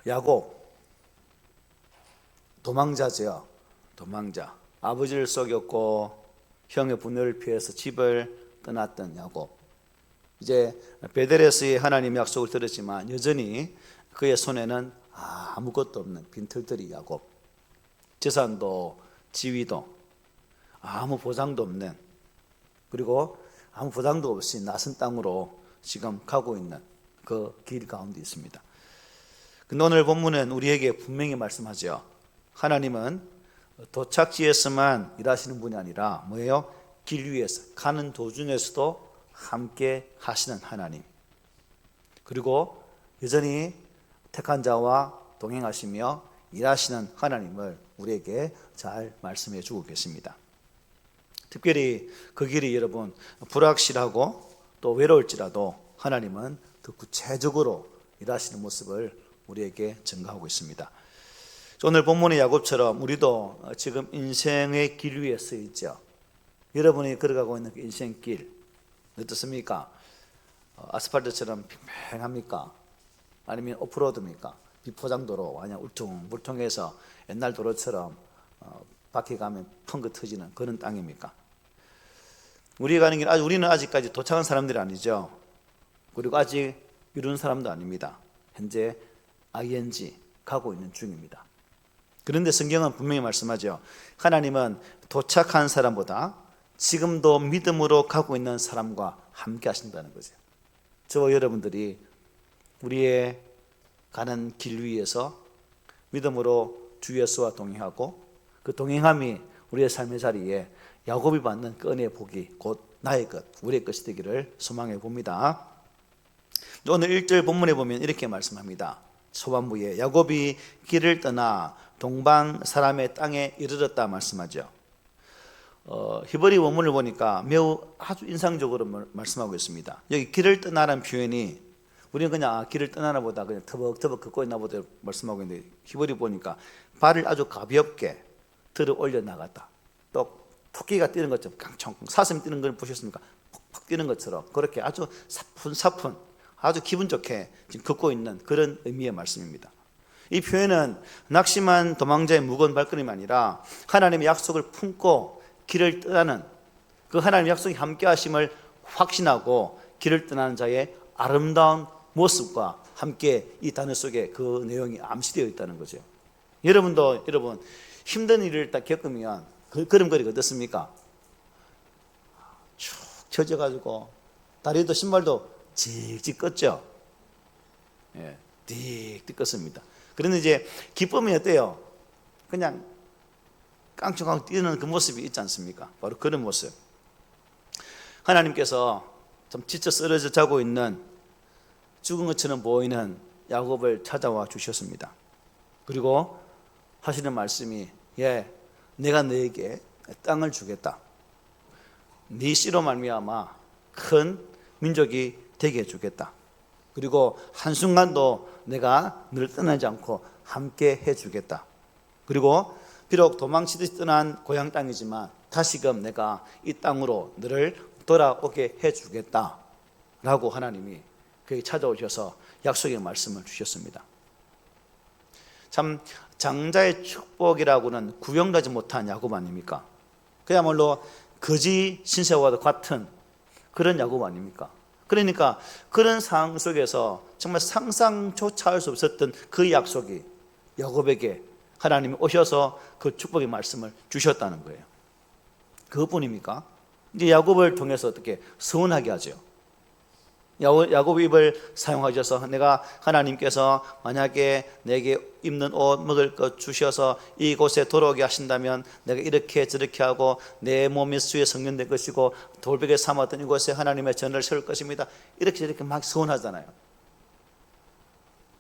야곱 도망자죠. 도망자. 아버지를 속였고 형의 분노를 피해서 집을 떠났던 야곱. 이제 베델에서의 하나님의 약속을 들었지만 여전히 그의 손에는 아무것도 없는 빈털터리 야곱. 재산도 지위도 아무 보장도 없는, 그리고 아무 보장도 없이 낯선 땅으로 지금 가고 있는 그 길 가운데 있습니다. 근데 오늘 본문은 우리에게 분명히 말씀하죠. 하나님은 도착지에서만 일하시는 분이 아니라 뭐예요? 길 위에서 가는 도중에서도 함께 하시는 하나님, 그리고 여전히 택한 자와 동행하시며 일하시는 하나님을 우리에게 잘 말씀해 주고 계십니다. 특별히 그 길이 여러분 불확실하고 또 외로울지라도 하나님은 더 구체적으로 일하시는 모습을 우리에게 증거하고 있습니다. 오늘 본문의 야곱처럼 우리도 지금 인생의 길 위에 서 있죠. 여러분이 걸어가고 있는 그 인생길 어떻습니까? 아스팔트처럼 팽팽합니까? 아니면 오프로드입니까? 비포장도로 그냥 울퉁불퉁해서 옛날 도로처럼 바퀴 가면 펑긋 터지는 그런 땅입니까? 우리가 가는 길, 우리는 아직까지 도착한 사람들이 아니죠. 그리고 아직 이룬 사람도 아닙니다. 현재 ing 가고 있는 중입니다. 그런데 성경은 분명히 말씀하죠. 하나님은 도착한 사람보다 지금도 믿음으로 가고 있는 사람과 함께 하신다는 거죠. 저와 여러분들이 우리의 가는 길 위에서 믿음으로 주 예수와 동행하고 그 동행함이 우리의 삶의 자리에 야곱이 받는 그 은혜의 복이 곧 나의 것, 우리의 것이 되기를 소망해 봅니다. 오늘 1절 본문에 보면 이렇게 말씀합니다. 초반부에 야곱이 길을 떠나 동방 사람의 땅에 이르렀다 말씀하죠. 히브리 원문을 보니까 매우 아주 인상적으로 말씀하고 있습니다. 여기 길을 떠나라는 표현이 우리는 그냥 길을 떠나나 보다 그냥 터벅터벅 걷고 있나 보다 말씀하고 있는데, 히브리 보니까 발을 아주 가볍게 들어 올려 나갔다. 또 토끼가 뛰는 것처럼 깡총 사슴 뛰는 걸 보셨습니까? 푹푹 뛰는 것처럼 그렇게 아주 사뿐사뿐 아주 기분 좋게 지금 걷고 있는 그런 의미의 말씀입니다. 이 표현은 낙심한 도망자의 무거운 발걸음이 아니라 하나님의 약속을 품고 길을 떠나는 그 하나님의 약속이 함께 하심을 확신하고 길을 떠나는 자의 아름다운 모습과 함께 이 단어 속에 그 내용이 암시되어 있다는 거죠. 여러분 힘든 일을 딱 겪으면 그 걸음걸이가 어떻습니까? 축 처져가지고 다리도 신발도 직직 껐죠. 예, 띡띡 껐습니다. 그런데 이제 기쁨이 어때요? 그냥 깡총깡 뛰는 그 모습이 있지 않습니까? 바로 그런 모습. 하나님께서 좀 지쳐 쓰러져 자고 있는 죽은 것처럼 보이는 야곱을 찾아와 주셨습니다. 그리고 하시는 말씀이 내가 너에게 땅을 주겠다. 네 씨로 말미암아 큰 민족이 되게 해주겠다. 그리고 한순간도 내가 너를 떠나지 않고 함께 해주겠다. 그리고 비록 도망치듯이 떠난 고향 땅이지만 다시금 내가 이 땅으로 너를 돌아오게 해주겠다 라고 하나님이 그에게 찾아오셔서 약속의 말씀을 주셨습니다. 참 장자의 축복이라고는 구경하지 못한 야곱 아닙니까? 그야말로 거지 신세와도 같은 그런 야곱 아닙니까? 그러니까 그런 상황 속에서 정말 상상조차 할 수 없었던 그 약속이 야곱에게 하나님이 오셔서 그 축복의 말씀을 주셨다는 거예요. 그것뿐입니까? 이제 야곱을 통해서 어떻게 서운하게 하죠. 야곱의 입을 사용하셔서 내가 하나님께서 만약에 내게 입는 옷 먹을 것 주셔서 이곳에 돌아오게 하신다면 내가 이렇게 저렇게 하고 내 몸이 수에 성년될 것이고 돌베개 삼았던 이곳에 하나님의 전을 세울 것입니다. 이렇게 저렇게 막 서운하잖아요.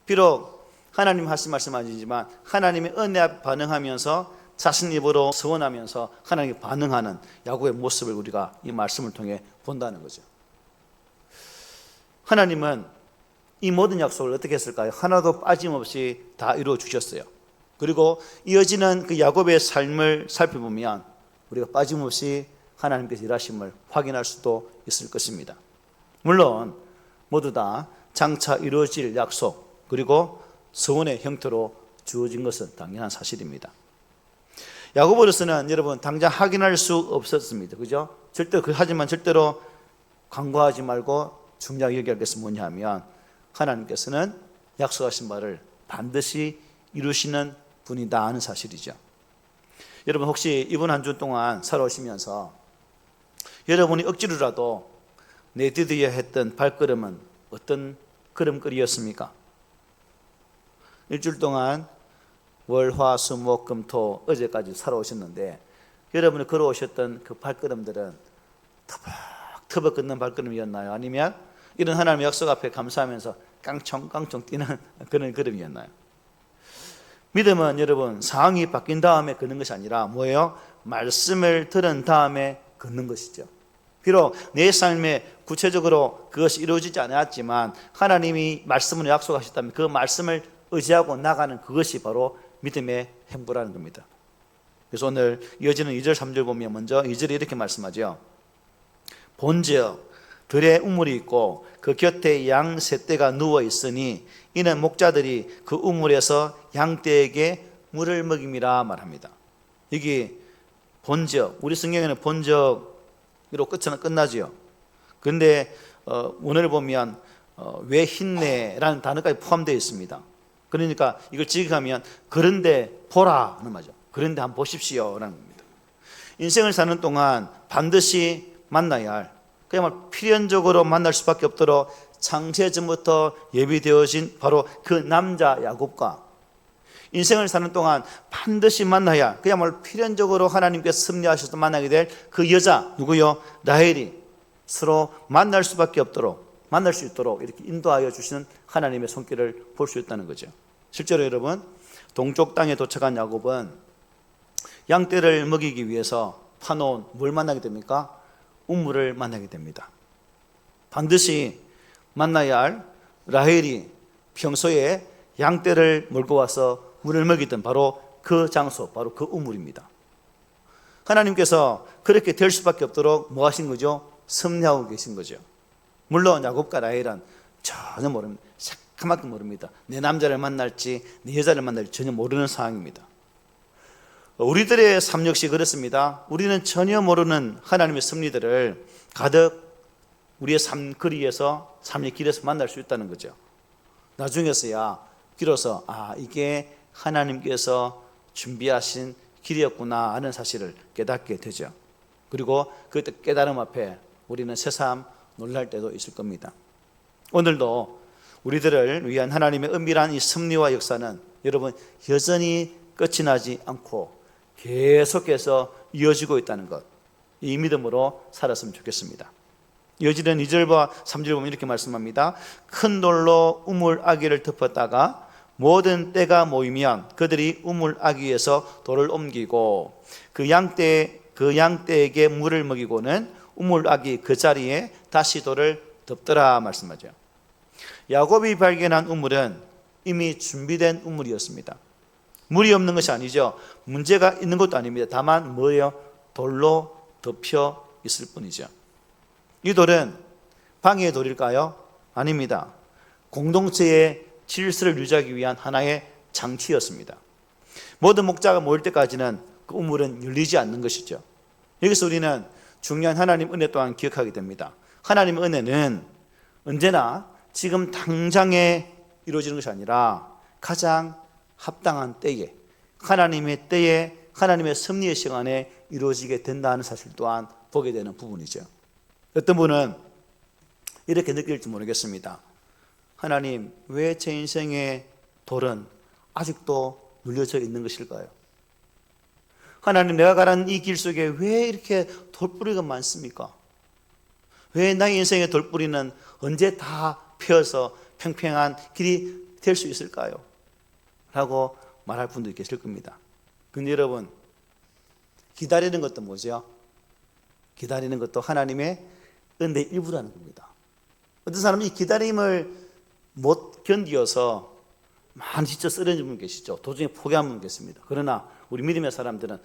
비록 하나님 하신 말씀 아니지만 하나님의 은혜 앞에 반응하면서 자신 입으로 서원하면서 하나님께 반응하는 야곱의 모습을 우리가 이 말씀을 통해 본다는 거죠. 하나님은 이 모든 약속을 어떻게 했을까요? 하나도 빠짐없이 다 이루어 주셨어요. 그리고 이어지는 그 야곱의 삶을 살펴보면 우리가 빠짐없이 하나님께서 일하심을 확인할 수도 있을 것입니다. 물론 모두 다 장차 이루어질 약속, 그리고 서원의 형태로 주어진 것은 당연한 사실입니다. 야고보로서는 여러분 당장 확인할 수 없었습니다. 그죠? 하지만 절대로 간과하지 말고 중요하게 여겨야 할 것은 뭐냐 하면 하나님께서는 약속하신 바를 반드시 이루시는 분이다 하는 사실이죠. 여러분 혹시 이번 한 주 동안 살아오시면서 여러분이 억지로라도 내디뎌야 했던 발걸음은 어떤 걸음걸이였습니까? 일주일 동안 월, 화, 수, 목, 금, 토 어제까지 살아오셨는데 여러분이 걸어오셨던 그 발걸음들은 터벅터벅 걷는 발걸음이었나요? 아니면 이런 하나님의 약속 앞에 감사하면서 깡총깡총 뛰는 그런 걸음이었나요? 믿음은 여러분 상황이 바뀐 다음에 걷는 것이 아니라 뭐예요? 말씀을 들은 다음에 걷는 것이죠. 비록 내 삶에 구체적으로 그것이 이루어지지 않았지만 하나님이 말씀으로 약속하셨다면 그 말씀을 의지하고 나가는 그것이 바로 믿음의 행보라는 겁니다. 그래서 오늘 이어지는 2절 3절 보면 먼저 2절에 이렇게 말씀하죠. 본즉 들에 우물이 있고 그 곁에 양 세 떼가 누워 있으니 이는 목자들이 그 우물에서 양떼에게 물을 먹임이라 말합니다. 여기 본적, 우리 성경에는 본적으로 끝나지요. 그런데 오늘 보면 왜 힘내라는 단어까지 포함되어 있습니다. 그러니까 이걸 지적하면 그런데 보라 하는 말이죠. 그런데 한번 보십시오 라는 겁니다. 인생을 사는 동안 반드시 만나야 할, 그야말로 필연적으로 만날 수밖에 없도록 창세전부터 예비되어진 바로 그 남자 야곱과 인생을 사는 동안 반드시 만나야 할, 그야말로 필연적으로 하나님께서 섭리하셔서 만나게 될 그 여자 누구요? 라헬이 서로 만날 수밖에 없도록, 만날 수 있도록 이렇게 인도하여 주시는 하나님의 손길을 볼 수 있다는 거죠. 실제로 여러분 동쪽 땅에 도착한 야곱은 양떼를 먹이기 위해서 파놓은 뭘 만나게 됩니까? 우물을 만나게 됩니다. 반드시 만나야 할 라헬이 평소에 양떼를 몰고 와서 물을 먹이던 바로 그 장소, 바로 그 우물입니다. 하나님께서 그렇게 될 수밖에 없도록 뭐 하신 거죠? 섭리하고 계신 거죠. 물론 야곱과 라헬은 전혀 모릅니다. 새까맣게 모릅니다. 내 남자를 만날지 내 여자를 만날지 전혀 모르는 상황입니다. 우리들의 삶 역시 그렇습니다. 우리는 전혀 모르는 하나님의 섭리들을 가득 우리의 삶 거리에서, 삶의 길에서 만날 수 있다는 거죠. 나중에서야 비로소 이게 하나님께서 준비하신 길이었구나 하는 사실을 깨닫게 되죠. 그리고 그 깨달음 앞에 우리는 새삼 놀랄 때도 있을 겁니다. 오늘도 우리들을 위한 하나님의 은밀한 이 섭리와 역사는 여러분 여전히 끝이 나지 않고 계속해서 이어지고 있다는 것, 이 믿음으로 살았으면 좋겠습니다. 이어지는 2절과 3절 보면 이렇게 말씀합니다. 큰 돌로 우물 아귀를 덮었다가 모든 떼가 모이면 그들이 우물 아귀에서 돌을 옮기고 그 양떼에게 물을 먹이고는 우물 아귀 그 자리에 다시 돌을 덮더라 말씀하죠. 야곱이 발견한 우물은 이미 준비된 우물이었습니다. 물이 없는 것이 아니죠. 문제가 있는 것도 아닙니다. 다만 뭐예요? 돌로 덮여 있을 뿐이죠. 이 돌은 방해의 돌일까요? 아닙니다. 공동체의 질서를 유지하기 위한 하나의 장치였습니다. 모든 목자가 모일 때까지는 그 우물은 열리지 않는 것이죠. 여기서 우리는 중요한 하나님 은혜 또한 기억하게 됩니다. 하나님의 은혜는 언제나 지금 당장에 이루어지는 것이 아니라 가장 합당한 때에, 하나님의 때에, 하나님의 섭리의 시간에 이루어지게 된다는 사실 또한 보게 되는 부분이죠. 어떤 분은 이렇게 느낄지 모르겠습니다. 하나님, 왜 제 인생의 돌은 아직도 눌려져 있는 것일까요? 하나님, 내가 가는 이 길 속에 왜 이렇게 돌뿌리가 많습니까? 왜 나의 인생의 돌뿌리는 언제 다 펴서 평평한 길이 될 수 있을까요? 라고 말할 분도 계실 겁니다. 근데 여러분, 기다리는 것도 뭐죠? 기다리는 것도 하나님의 은혜의 일부라는 겁니다. 어떤 사람은 이 기다림을 못 견디어서 많이 지쳐 쓰러진 분 계시죠. 도중에 포기한 분 계십니다. 그러나 우리 믿음의 사람들은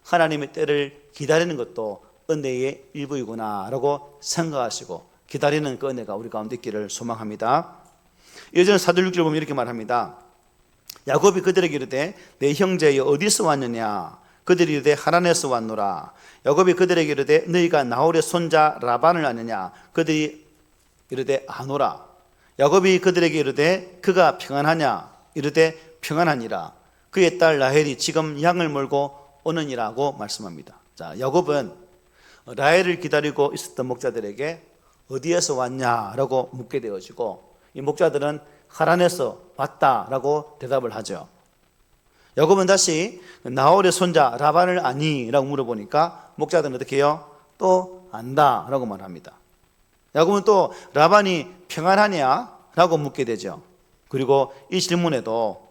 하나님의 때를 기다리는 것도 은혜의 일부이구나 라고 생각하시고 기다리는 그 은혜가 우리 가운데 있기를 소망합니다. 예전 사도행전을 보면 이렇게 말합니다. 야곱이 그들에게 이르되 내 형제여 어디서 왔느냐? 그들이 이르되 하란에서 왔노라. 야곱이 그들에게 이르되 너희가 나홀의 손자 라반을 아느냐? 그들이 이르되 아노라. 야곱이 그들에게 이르되 그가 평안하냐? 이르되 평안하니라. 그의 딸 라헬이 지금 양을 몰고 오느니라고 말씀합니다. 자, 야곱은 라헬을 기다리고 있었던 목자들에게 어디에서 왔냐라고 묻게 되어지고, 이 목자들은 하란에서 왔다라고 대답을 하죠. 야곱은 다시 나홀의 손자 라반을 아니라고 물어보니까 목자들은 어떻게 해요? 또 안다라고 말합니다. 야곱은 또 라반이 평안하냐라고 묻게 되죠. 그리고 이 질문에도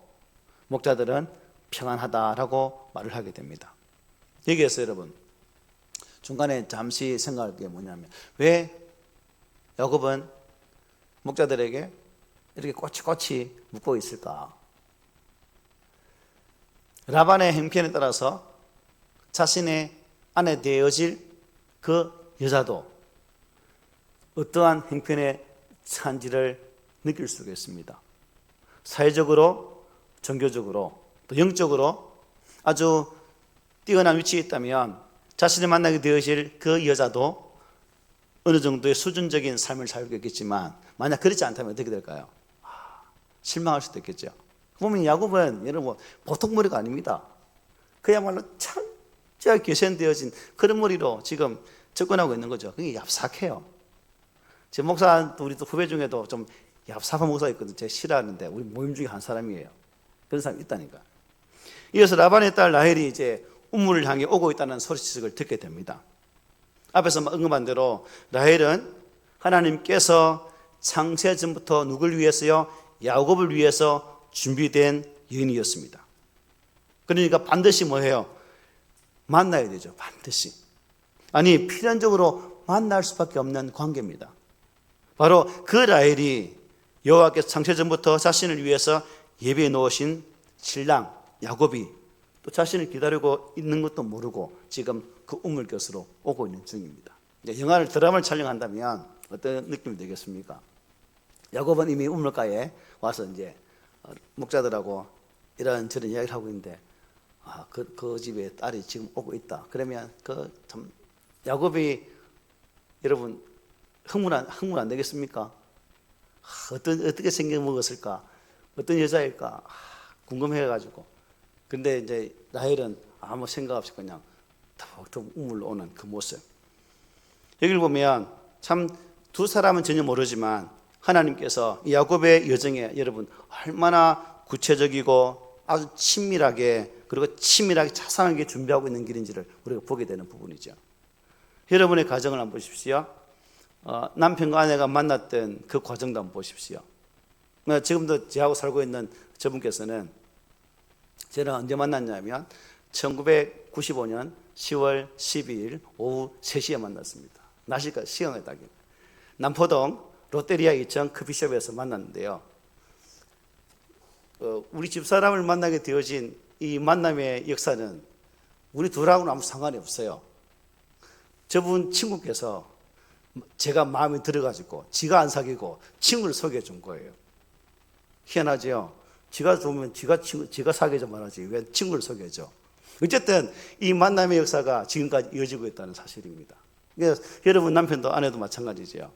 목자들은 평안하다라고 말을 하게 됩니다. 여기에서 여러분 중간에 잠시 생각할 게 뭐냐면, 왜 야곱은 목자들에게 이렇게 꼬치꼬치 묻고 있을까? 라반의 행편에 따라서 자신의 아내 되어질 그 여자도 어떠한 행편에 처한지를 느낄 수가 있습니다. 사회적으로, 종교적으로, 또 영적으로 아주 뛰어난 위치에 있다면 자신이 만나게 되어질 그 여자도 어느 정도의 수준적인 삶을 살고 있겠지만, 만약 그렇지 않다면 어떻게 될까요? 실망할 수도 있겠죠. 보면 야곱은 여러분 보통 머리가 아닙니다. 그야말로 철저하게 계산되어진 그런 머리로 지금 접근하고 있는 거죠. 그게 얍삭해요. 제 목사, 우리 또 후배 중에도 좀 얍삭한 목사가 있거든요. 제가 싫어하는데 우리 모임 중에 한 사람이에요. 그런 사람이 있다니까. 이어서 라반의 딸 라헬이 이제 우물을 향해 오고 있다는 소식을 듣게 됩니다. 앞에서 언급한 대로 라헬은 하나님께서 창세 전부터 누굴 위해서요? 야곱을 위해서 준비된 여인이었습니다. 그러니까 반드시 뭐예요? 만나야 되죠. 반드시. 아니, 필연적으로 만날 수밖에 없는 관계입니다. 바로 그 라헬이 여호와께서 창세 전부터 자신을 위해서 예비해 놓으신 신랑 야곱이 또 자신을 기다리고 있는 것도 모르고 지금 그 우물곁으로 오고 있는 중입니다. 영화를, 드라마를 촬영한다면 어떤 느낌이 되겠습니까? 야곱은 이미 우물가에 와서 이제 목자들하고 이런저런 이야기를 하고 있는데, 그 집에 딸이 지금 오고 있다. 그러면 참 야곱이 여러분 흥분 안 되겠습니까? 어떻게 생겨 먹었을까? 어떤 여자일까? 궁금해가지고. 근데 이제 라헬은 아무 생각 없이 그냥 턱턱 우물로 오는 그 모습. 여기를 보면 참 두 사람은 전혀 모르지만 하나님께서 야곱의 여정에 여러분 얼마나 구체적이고 아주 친밀하게, 그리고 치밀하게 자상하게 준비하고 있는 길인지를 우리가 보게 되는 부분이죠. 여러분의 가정을 한번 보십시오. 남편과 아내가 만났던 그 과정도 한번 보십시오. 지금도 저하고 살고 있는 저분께서는 저는 언제 만났냐면 1995년 10월 12일 오후 3시에 만났습니다. 날씨가 시간을 따기. 남포동 롯데리아 2층 커피숍에서 만났는데요. 우리 집사람을 만나게 되어진 이 만남의 역사는 우리 둘하고는 아무 상관이 없어요. 저분 친구께서 제가 마음에 들어가지고 지가 안 사귀고 친구를 소개해 준 거예요. 희한하죠? 지가 좋으면 지가 사귀자 말하지 왜 친구를 소개해줘? 어쨌든 이 만남의 역사가 지금까지 이어지고 있다는 사실입니다. 그래서 여러분 남편도 아내도 마찬가지죠.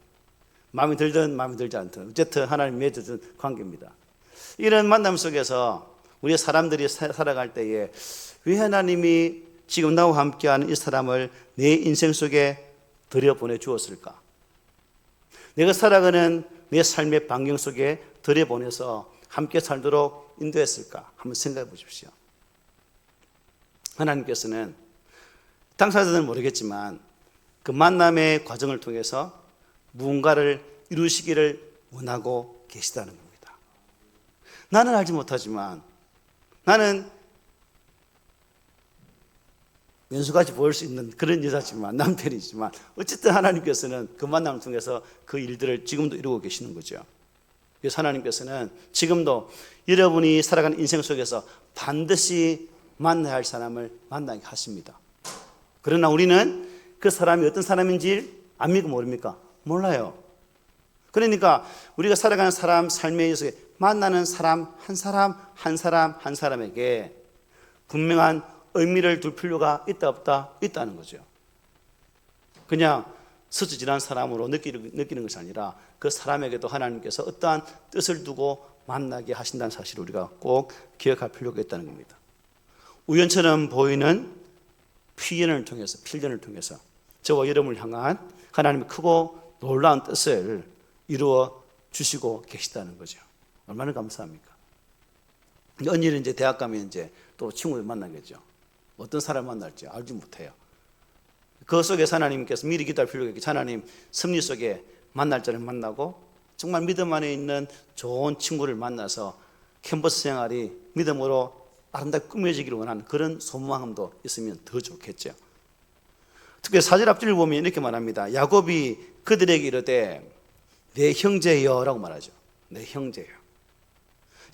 마음에 들든 마음에 들지 않든 어쨌든 하나님 맺어준 관계입니다. 이런 만남 속에서 우리 사람들이 살아갈 때에 왜 하나님이 지금 나와 함께하는 이 사람을 내 인생 속에 들여보내 주었을까? 내가 살아가는 내 삶의 반경 속에 들여보내서 함께 살도록 인도했을까? 한번 생각해 보십시오. 하나님께서는 당사자들은 모르겠지만 그 만남의 과정을 통해서 무언가를 이루시기를 원하고 계시다는 겁니다. 나는 알지 못하지만, 나는 면수같이 보일 수 있는 그런 여자지만, 남편이지만 어쨌든 하나님께서는 그 만남을 통해서 그 일들을 지금도 이루고 계시는 거죠. 그래서 하나님께서는 지금도 여러분이 살아가는 인생 속에서 반드시 만나야 할 사람을 만나게 하십니다. 그러나 우리는 그 사람이 어떤 사람인지 압니까 모릅니까? 몰라요. 그러니까 우리가 살아가는 삶에 있어서 만나는 사람 한 사람에게 분명한 의미를 둘 필요가 있다 없다? 있다는 거죠. 그냥 스쳐 지난 사람으로 느끼는 것이 아니라 그 사람에게도 하나님께서 어떠한 뜻을 두고 만나게 하신다는 사실을 우리가 꼭 기억할 필요가 있다는 겁니다. 우연처럼 보이는 필연을 통해서 저와 여러분을 향한 하나님의 크고 놀라운 뜻을 이루어 주시고 계시다는 거죠. 얼마나 감사합니까? 언니는 이제 대학 가면 이제 또 친구들 만나겠죠. 어떤 사람 만날지 알지 못해요. 그 속에서 하나님께서 미리 기도할 필요가 있겠죠. 하나님 섭리 속에 만날 자를 만나고 정말 믿음 안에 있는 좋은 친구를 만나서 캠퍼스 생활이 믿음으로 아름답게 꾸며지기를 원하는 그런 소망함도 있으면 더 좋겠죠. 특히 4절 앞줄을 보면 이렇게 말합니다. 야곱이 그들에게 이르되 내 형제여 라고 말하죠. 내 형제여.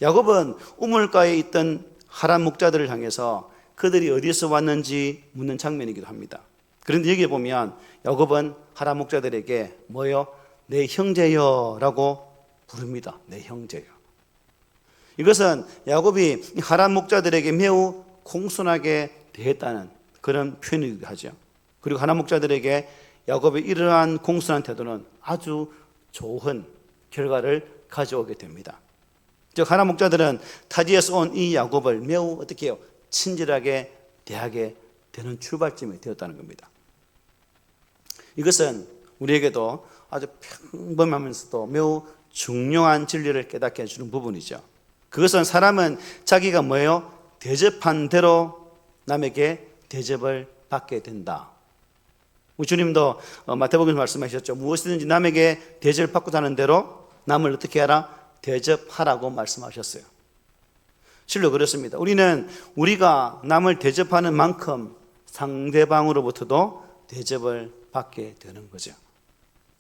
야곱은 우물가에 있던 하란 목자들을 향해서 그들이 어디서 왔는지 묻는 장면이기도 합니다. 그런데 여기에 보면 야곱은 하란 목자들에게 뭐요? 내 형제여 라고 부릅니다. 내 형제여. 이것은 야곱이 하란 목자들에게 매우 공손하게 대했다는 그런 표현이기도 하죠. 그리고 하란 목자들에게 야곱의 이러한 공손한 태도는 아주 좋은 결과를 가져오게 됩니다. 즉 하란 목자들은 타지에서 온 이 야곱을 매우 어떻게 해요? 친절하게 대하게 되는 출발점이 되었다는 겁니다. 이것은 우리에게도 아주 평범하면서도 매우 중요한 진리를 깨닫게 해주는 부분이죠. 그것은 사람은 자기가 뭐예요? 대접한 대로 남에게 대접을 받게 된다. 우리 주님도 마태복음에서 말씀하셨죠. 무엇이든지 남에게 대접을 받고자 하는 대로 남을 어떻게 하라? 대접하라고 말씀하셨어요. 실로 그렇습니다. 우리는 우리가 남을 대접하는 만큼 상대방으로부터도 대접을 받게 되는 거죠.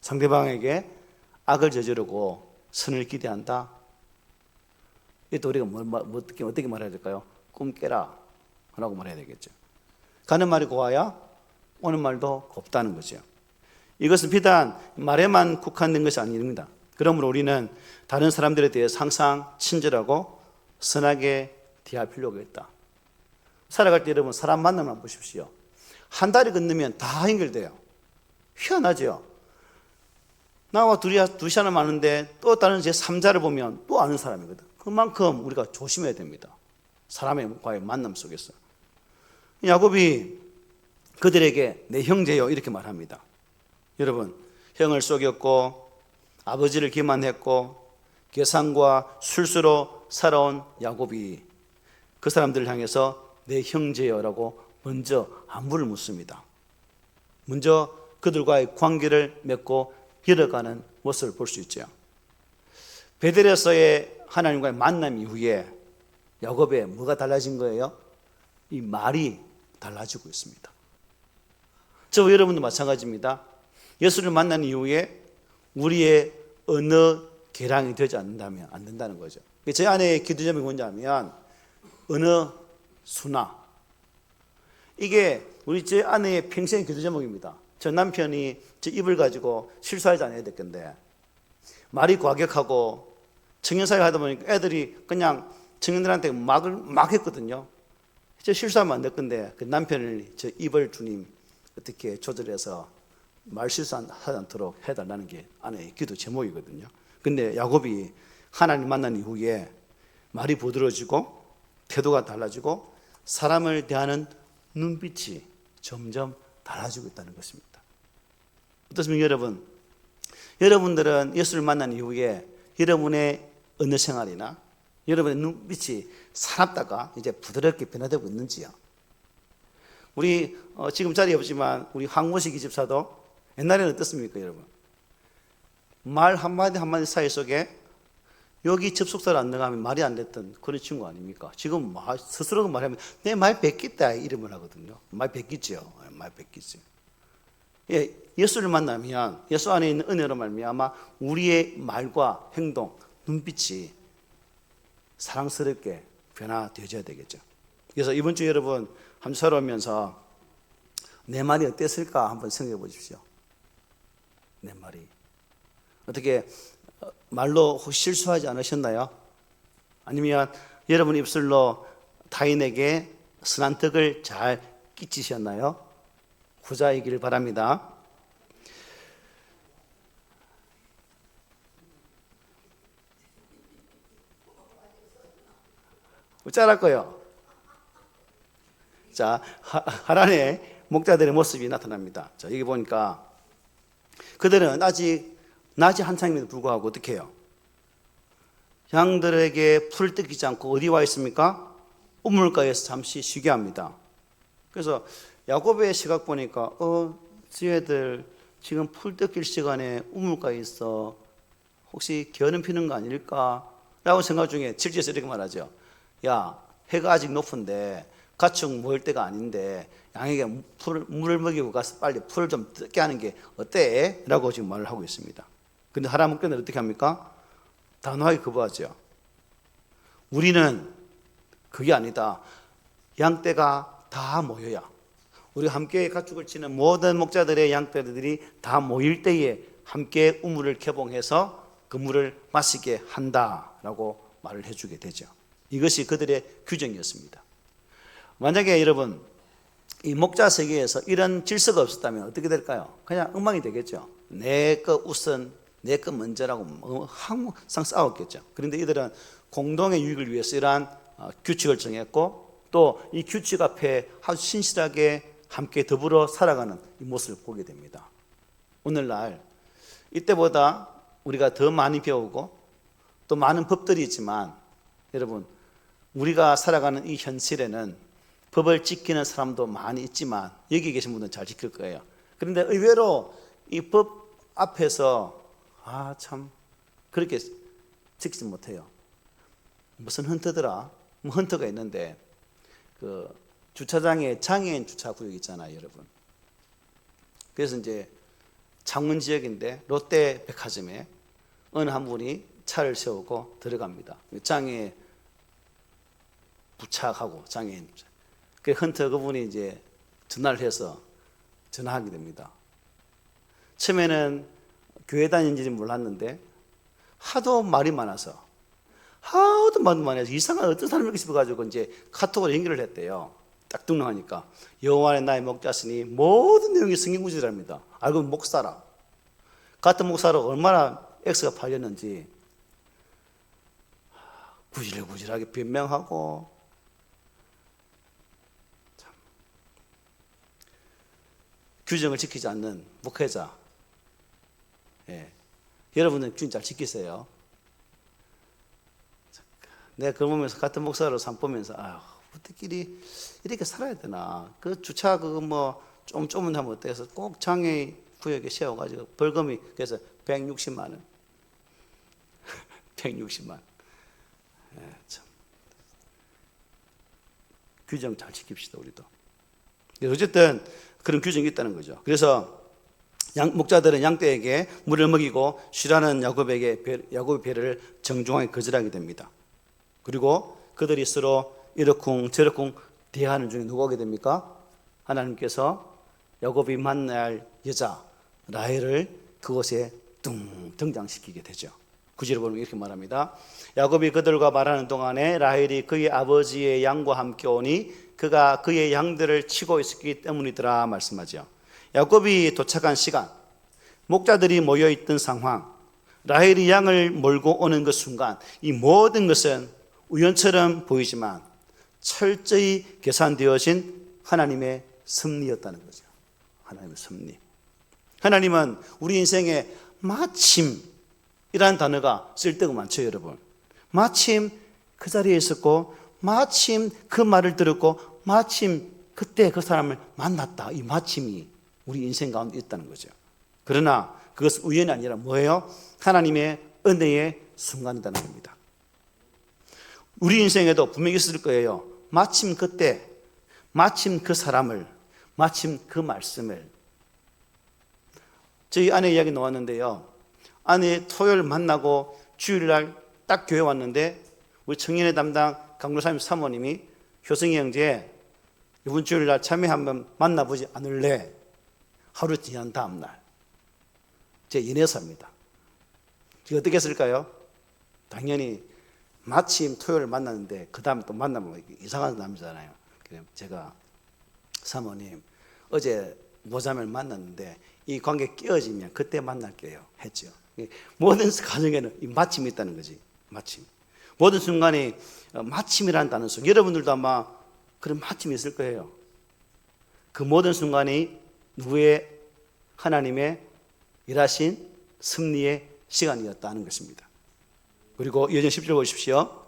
상대방에게 악을 저지르고 선을 기대한다. 이때 우리가 어떻게 말해야 될까요? 꿈 깨라 라고 말해야 되겠죠. 가는 말이 고와야 오는 말도 곱다는 거죠. 이것은 비단 말에만 국한된 것이 아닙니다. 그러므로 우리는 다른 사람들에 대해서 항상 친절하고 선하게 대할 필요가 있다. 살아갈 때 여러분 사람 만나면 보십시오. 한 달이 건너면 다 연결돼요. 희한하죠. 나와 두 시간을 많은데 또 다른 제 3자를 보면 또 아는 사람이거든. 그만큼 우리가 조심해야 됩니다. 사람과의 만남 속에서. 야곱이 그들에게 내 형제요 이렇게 말합니다. 여러분 형을 속였고 아버지를 기만했고 계산과 술수로 살아온 야곱이 그 사람들을 향해서 내 형제여라고 먼저 안부를 묻습니다. 먼저 그들과의 관계를 맺고 이어가는 모습을 볼 수 있죠. 베델에서의 하나님과의 만남 이후에 야곱의 뭐가 달라진 거예요? 이 말이 달라지고 있습니다. 저와 여러분도 마찬가지입니다. 예수를 만난 이후에 우리의 언어 개량이 되지 않는다면 안 된다는 거죠. 제 안에 기도점이 뭐냐면 언어 순화. 이게 우리 제 아내의 평생의 기도 제목입니다. 저 남편이 제 입을 가지고 실수하지 않아야 될 건데 말이 과격하고 청년사회 하다 보니까 애들이 그냥 청년들한테 막 했거든요. 저 실수하면 안 될 건데 그 남편을 저 입을 주님 어떻게 조절해서 말 실수하지 않도록 해달라는 게 아내의 기도 제목이거든요. 근데 야곱이 하나님 만난 이후에 말이 부드러워지고 태도가 달라지고 사람을 대하는 눈빛이 점점 달라지고 있다는 것입니다. 어떻습니까 여러분? 여러분들은 예수를 만난 이후에 여러분의 언어 생활이나 여러분의 눈빛이 사납다가 이제 부드럽게 변화되고 있는지요? 우리 지금 자리에 없지만 우리 황모식 집사도 옛날에는 어떻습니까 여러분? 말 한마디 한마디 사이 속에 여기 접속사를 안 나가면 말이 안 됐던 그런 친구 아닙니까? 지금 스스로가 말하면 내 말 뺏겠다 이름을 하거든요. 말 뺏기죠. 말 뺏기죠. 예, 예수를 만나면 예수 안에 있는 은혜로 말미암아 우리의 말과 행동, 눈빛이 사랑스럽게 변화되어야 되겠죠. 그래서 이번 주 여러분 한 주 살아오면서 내 말이 어땠을까 한번 생각해 보십시오. 내 말이 어떻게 말로 혹시 실수하지 않으셨나요? 아니면 여러분 입술로 타인에게 선한 덕을 잘 끼치셨나요? 후자이길 바랍니다. 어쩌랄까요? 자, 하란의 목자들의 모습이 나타납니다. 자, 여기 보니까 그들은 아직 낮이 한창임에도 불구하고 어떻게 해요? 양들에게 풀을 뜯기지 않고 어디 와 있습니까? 우물가에서 잠시 쉬게 합니다. 그래서 야곱의 시각 보니까 쟤들 지금 풀 뜯길 시간에 우물가에 있어. 혹시 겨는 피는 거 아닐까? 라고 생각 중에 7절에서 이렇게 말하죠. 야, 해가 아직 높은데 가축 모일 때가 아닌데 양에게 물을 먹이고 가서 빨리 풀을 좀 뜯게 하는 게 어때? 라고 지금 말을 하고 있습니다. 근데 하란 목자는 어떻게 합니까? 단호하게 거부하죠. 우리는 그게 아니다. 양떼가 다 모여야, 우리 함께 가축을 치는 모든 목자들의 양떼들이 다 모일 때에 함께 우물을 개봉해서 그 물을 마시게 한다라고 말을 해주게 되죠. 이것이 그들의 규정이었습니다. 만약에 여러분 이 목자 세계에서 이런 질서가 없었다면 어떻게 될까요? 그냥 엉망이 되겠죠. 내 거 우선, 내 거 먼저라고 항상 싸웠겠죠. 그런데 이들은 공동의 유익을 위해서 이러한 규칙을 정했고, 또 이 규칙 앞에 아주 신실하게 함께 더불어 살아가는 이 모습을 보게 됩니다. 오늘날 이때보다 우리가 더 많이 배우고 또 많은 법들이 있지만, 여러분 우리가 살아가는 이 현실에는 법을 지키는 사람도 많이 있지만 여기 계신 분들은 잘 지킬 거예요. 그런데 의외로 이 법 앞에서 참 그렇게 지키지 못해요. 무슨 헌터더라? 헌터가 있는데 그 주차장에 장애인 주차 구역 있잖아요, 여러분. 그래서 이제 창원 지역인데 롯데 백화점에 어느 한 분이 차를 세우고 들어갑니다. 장애 부착하고 장애인 부착. 그 헌터 그분이 이제 전화를 해서 전화하게 됩니다. 처음에는 교회 다니는지 몰랐는데 하도 말이 많아서 이상한 어떤 사람이 이렇게 싶어가지고 이제 카톡으로 연결을 했대요. 딱 등록하니까 여호와의 나의 목자시니 모든 내용이 성경 구절입니다. 알고 보면 목사라. 같은 목사로 얼마나 X가 팔렸는지 구질구질하게 변명하고, 참. 규정을 지키지 않는 목회자. 여러분은 규정 잘 지키세요. 내가 그걸 보면서 같은 목사로 산 보면서 어떻게 이렇게 살아야 되나. 그 주차 그거 뭐 좀 하면 어때 해서 꼭 장애 구역에 세워가지고 벌금이 그래서 160만 원. 160만 원. 참. 규정 잘 지킵시다, 우리도. 어쨌든 그런 규정이 있다는 거죠. 그래서 목자들은 양떼에게 물을 먹이고 쉬라는 야곱의 배를 정중하게 거절하게 됩니다. 그리고 그들이 서로 이러쿵 저러쿵 대화하는 중에 누가 오게 됩니까? 하나님께서 야곱이 만날 여자 라헬을 그곳에 등장시키게 되죠. 구절을 보면 이렇게 말합니다. 야곱이 그들과 말하는 동안에 라헬이 그의 아버지의 양과 함께 오니 그가 그의 양들을 치고 있었기 때문이더라 말씀하죠. 야곱이 도착한 시간, 목자들이 모여있던 상황, 라헬이 양을 몰고 오는 그 순간, 이 모든 것은 우연처럼 보이지만 철저히 계산되어진 하나님의 섭리였다는 거죠. 하나님의 섭리. 하나님은 우리 인생에 마침이라는 단어가 쓸데가 많죠, 여러분. 마침 그 자리에 있었고, 마침 그 말을 들었고, 마침 그때 그 사람을 만났다. 이 마침이 우리 인생 가운데 있다는 거죠. 그러나 그것은 우연이 아니라 뭐예요? 하나님의 은혜의 순간이라는 겁니다. 우리 인생에도 분명히 있을 거예요. 마침 그때, 마침 그 사람을, 마침 그 말씀을. 저희 아내 이야기 나왔는데요. 아내 토요일 만나고 주일날 딱 교회 왔는데 우리 청년회 담당 강도사님 사모님이 효성이 형제 이번 주일날 참회 한번 만나보지 않을래? 하루 지난 다음날 제 연애사입니다. 어떻게 했을까요? 당연히 마침 토요일 만났는데 그 다음에 또 만나면 이상한 남자잖아요. 그래서 제가 사모님 어제 모자매를 만났는데 이 관계 깨어지면 그때 만날게요 했죠. 모든 가정에는 이 마침이 있다는 거지. 마침. 모든 순간에 마침이라는 단어 속 여러분들도 아마 그런 마침이 있을 거예요. 그 모든 순간이 누구의 하나님의 일하신 승리의 시간이었다는 것입니다. 그리고 이어진 10절 보십시오.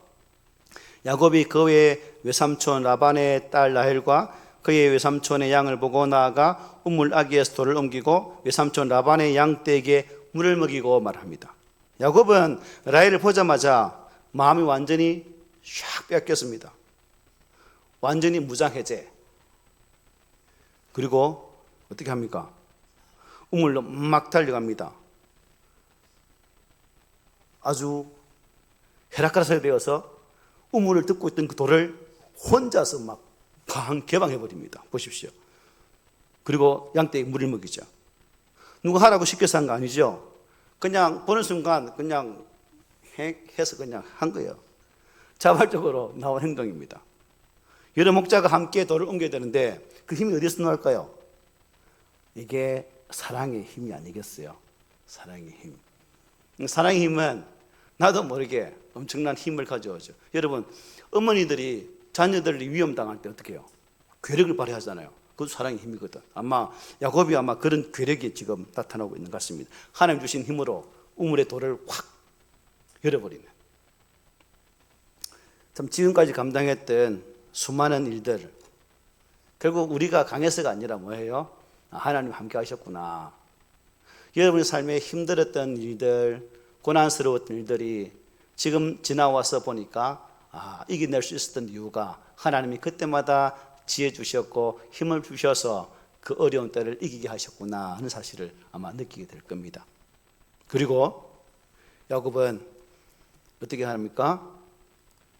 야곱이 그의 외삼촌 라반의 딸 라헬과 그의 외삼촌의 양을 보고 나아가 우물 아기에서 돌을 옮기고 외삼촌 라반의 양떼에게 물을 먹이고 말합니다. 야곱은 라헬을 보자마자 마음이 완전히 샥 뺏겼습니다. 완전히 무장해제. 그리고 어떻게 합니까? 우물로 막 달려갑니다. 아주 헤라클레스에 되어서 우물을 뜯고 있던 그 돌을 혼자서 막 개방해버립니다. 보십시오. 그리고 양떼에 물을 먹이죠. 누구 하라고 시켜서 한 거 아니죠? 그냥 보는 순간 그냥 해서 그냥 한 거예요. 자발적으로 나온 행동입니다. 여러 목자가 함께 돌을 옮겨야 되는데 그 힘이 어디서 나올까요? 이게 사랑의 힘이 아니겠어요? 사랑의 힘. 사랑의 힘은 나도 모르게 엄청난 힘을 가져오죠. 여러분, 어머니들이 자녀들이 위험당할 때 어떻게 해요? 괴력을 발휘하잖아요. 그것도 사랑의 힘이거든. 아마 야곱이 아마 그런 괴력이 지금 나타나고 있는 것 같습니다. 하나님 주신 힘으로 우물의 돌을 확 열어버리는. 참 지금까지 감당했던 수많은 일들, 결국 우리가 강해서가 아니라 뭐예요? 하나님 함께 하셨구나. 여러분의 삶에 힘들었던 일들, 고난스러웠던 일들이 지금 지나와서 보니까 이겨낼 수 있었던 이유가 하나님이 그때마다 지혜 주셨고 힘을 주셔서 그 어려운 때를 이기게 하셨구나 하는 사실을 아마 느끼게 될 겁니다. 그리고 야곱은 어떻게 합니까?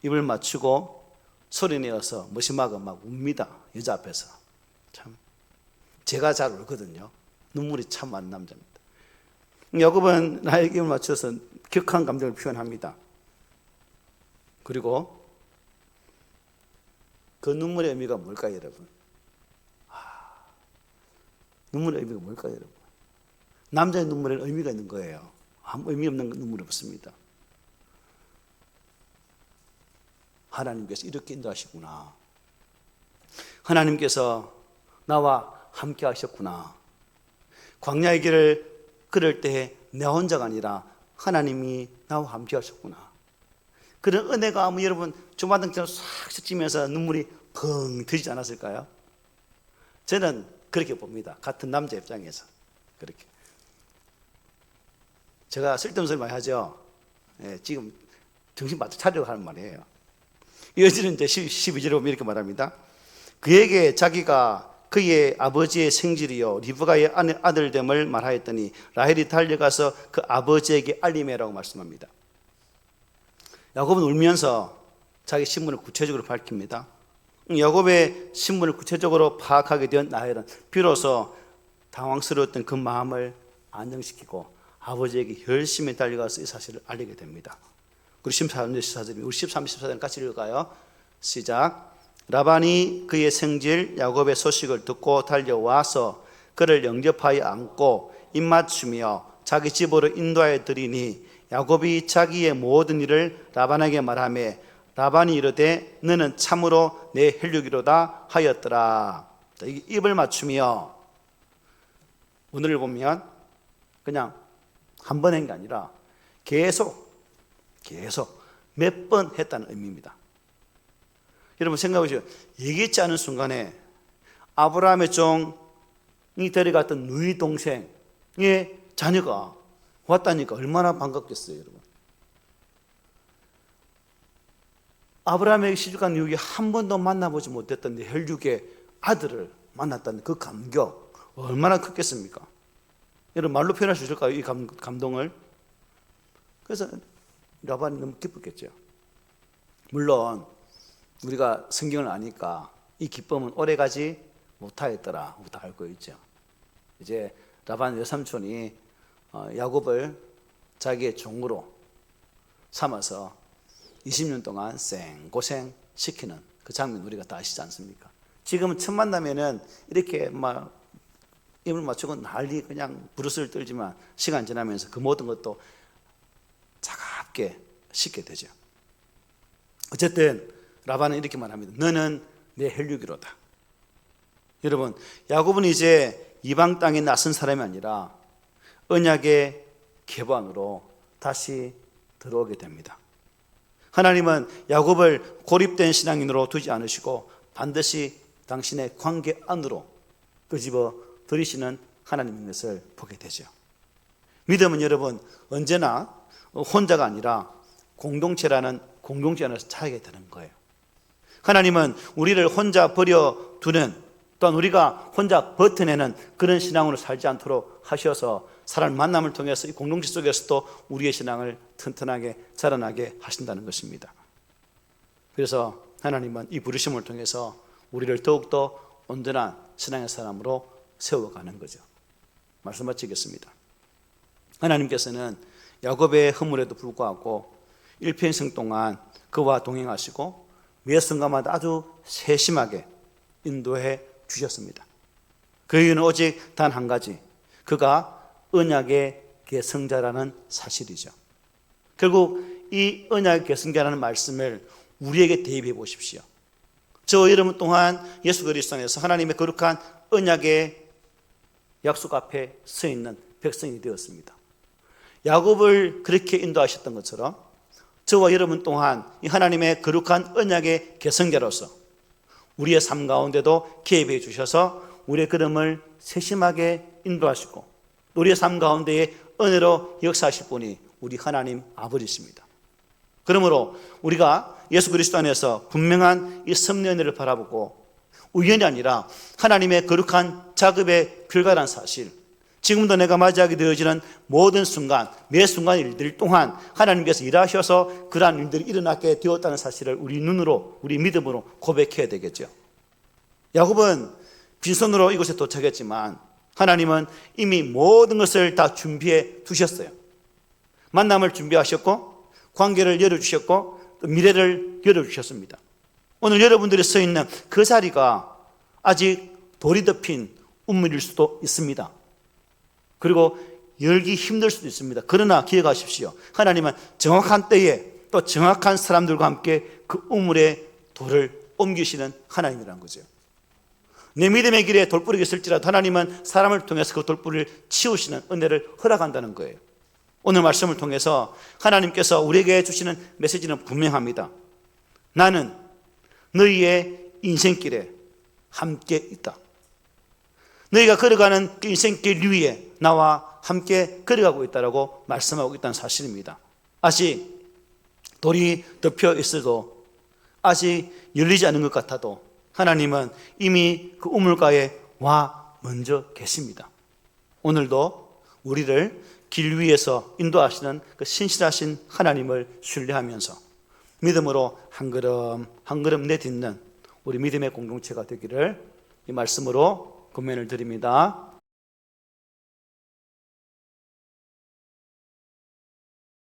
입을 맞추고 소리내어서 머시마가 막 웁니다. 여자 앞에서. 참 제가 잘 울거든요. 눈물이 참 많은 남자입니다. 야곱은 나에게 입을 맞춰서 격한 감정을 표현합니다. 그리고 그 눈물의 의미가 뭘까요, 여러분? 눈물의 의미가 뭘까요, 여러분? 남자의 눈물에는 의미가 있는 거예요. 아무 의미 없는 눈물이 없습니다. 하나님께서 이렇게 인도하시구나. 하나님께서 나와 함께 하셨구나. 광야의 길을 걸을 때 내 혼자가 아니라 하나님이 나와 함께 하셨구나. 그런 은혜가 아마 여러분 조마등처럼 싹 스치면서 눈물이 펑 터지지 않았을까요? 저는 그렇게 봅니다. 같은 남자 입장에서 그렇게. 제가 쓸데없는 소리 많이 하죠. 지금 정신 바짝 차리려고 하는 말이에요. 이어지는 이제 12절에 보면 이렇게 말합니다. 그에게 자기가 그의 아버지의 생질이요 리브가의 아들됨을 말하였더니 라헬이 달려가서 그 아버지에게 알림해라고 말씀합니다. 야곱은 울면서 자기 신분을 구체적으로 밝힙니다. 야곱의 신분을 구체적으로 파악하게 된 라헬은 비로소 당황스러웠던 그 마음을 안정시키고 아버지에게 열심히 달려가서 이 사실을 알리게 됩니다. 그리고 13절 14절 우리 13, 14절 같이 읽을까요? 시작. 라반이 그의 생질 야곱의 소식을 듣고 달려와서 그를 영접하여 안고 입맞추며 자기 집으로 인도하여 드리니 야곱이 자기의 모든 일을 라반에게 말하며 라반이 이르되 너는 참으로 내 혈육이로다 하였더라. 입을 맞추며 오늘을 보면 그냥 한 번 한 게 아니라 계속 몇 번 했다는 의미입니다. 여러분 생각해 보시죠. 예기치 않은 순간에 아브라함의 종이 데려갔던 누이 동생의 자녀가 왔다니까 얼마나 반갑겠어요, 여러분. 아브라함에게 시집간 이후에 한 번도 만나보지 못했던 혈육의 아들을 만났다는 그 감격 얼마나 컸겠습니까? 여러분 말로 표현할 수 있을까요? 이 감동을. 그래서 라반이 너무 기뻤겠죠. 물론 우리가 성경을 아니까 이 기쁨은 오래가지 못하였더라 다 알고 있죠. 이제 라반 외삼촌이 야곱을 자기의 종으로 삼아서 20년 동안 생고생 시키는 그 장면 우리가 다 아시지 않습니까? 지금은 첫 만나면은 이렇게 막 입을 맞추고 난리 그냥 부르스를 떨지만 시간 지나면서 그 모든 것도 차갑게 식게 되죠. 어쨌든 라반은 이렇게 말합니다. 너는 내 혈육이로다. 여러분, 야곱은 이제 이방 땅에 나선 사람이 아니라 언약의 기반으로 다시 들어오게 됩니다. 하나님은 야곱을 고립된 신앙인으로 두지 않으시고 반드시 당신의 관계 안으로 끄집어 들이시는 하나님의 것을 보게 되죠. 믿음은 여러분 언제나 혼자가 아니라 공동체라는 공동체 안에서 차게 되는 거예요. 하나님은 우리를 혼자 버려두는, 또한 우리가 혼자 버텨내는 그런 신앙으로 살지 않도록 하셔서 사람 만남을 통해서 이 공동체 속에서도 우리의 신앙을 튼튼하게 자라나게 하신다는 것입니다. 그래서 하나님은 이 부르심을 통해서 우리를 더욱더 온전한 신앙의 사람으로 세워가는 거죠. 말씀 마치겠습니다. 하나님께서는 야곱의 허물에도 불구하고 일평생 동안 그와 동행하시고 매 순간마다 아주 세심하게 인도해 주셨습니다. 그 이유는 오직 단 한 가지, 그가 언약의 계승자라는 사실이죠. 결국 이 언약의 계승자라는 말씀을 우리에게 대입해 보십시오. 저 여러분 동안 예수 그리스도 안에서 하나님의 거룩한 언약의 약속 앞에 서 있는 백성이 되었습니다. 야곱을 그렇게 인도하셨던 것처럼 저와 여러분 또한 이 하나님의 거룩한 언약의 계승자로서 우리의 삶 가운데도 개입해 주셔서 우리의 걸음을 세심하게 인도하시고 우리의 삶 가운데에 은혜로 역사하실 분이 우리 하나님 아버지십니다. 그러므로 우리가 예수 그리스도 안에서 분명한 이 섭리 은혜를 바라보고 우연이 아니라 하나님의 거룩한 작업의 결과라는 사실, 지금도 내가 맞이하게 되어지는 모든 순간, 매 순간 일들 동안 하나님께서 일하셔서 그러한 일들이 일어나게 되었다는 사실을 우리 눈으로, 우리 믿음으로 고백해야 되겠죠. 야곱은 빈손으로 이곳에 도착했지만 하나님은 이미 모든 것을 다 준비해 두셨어요. 만남을 준비하셨고 관계를 열어주셨고 또 미래를 열어주셨습니다. 오늘 여러분들이 서 있는 그 자리가 아직 돌이 덮인 우물일 수도 있습니다. 그리고 열기 힘들 수도 있습니다. 그러나 기억하십시오. 하나님은 정확한 때에 또 정확한 사람들과 함께 그 우물에 돌을 옮기시는 하나님이라는 거죠. 내 믿음의 길에 돌부리가 있을지라도 하나님은 사람을 통해서 그 돌부리를 치우시는 은혜를 허락한다는 거예요. 오늘 말씀을 통해서 하나님께서 우리에게 주시는 메시지는 분명합니다. 나는 너희의 인생길에 함께 있다. 너희가 걸어가는 인생길 위에 나와 함께 걸어가고 있다라고 말씀하고 있다는 사실입니다. 아직 돌이 덮여 있어도 아직 열리지 않은 것 같아도 하나님은 이미 그 우물가에 와 먼저 계십니다. 오늘도 우리를 길 위에서 인도하시는 그 신실하신 하나님을 신뢰하면서 믿음으로 한 걸음 한 걸음 내딛는 우리 믿음의 공동체가 되기를 이 말씀으로 권면을 드립니다.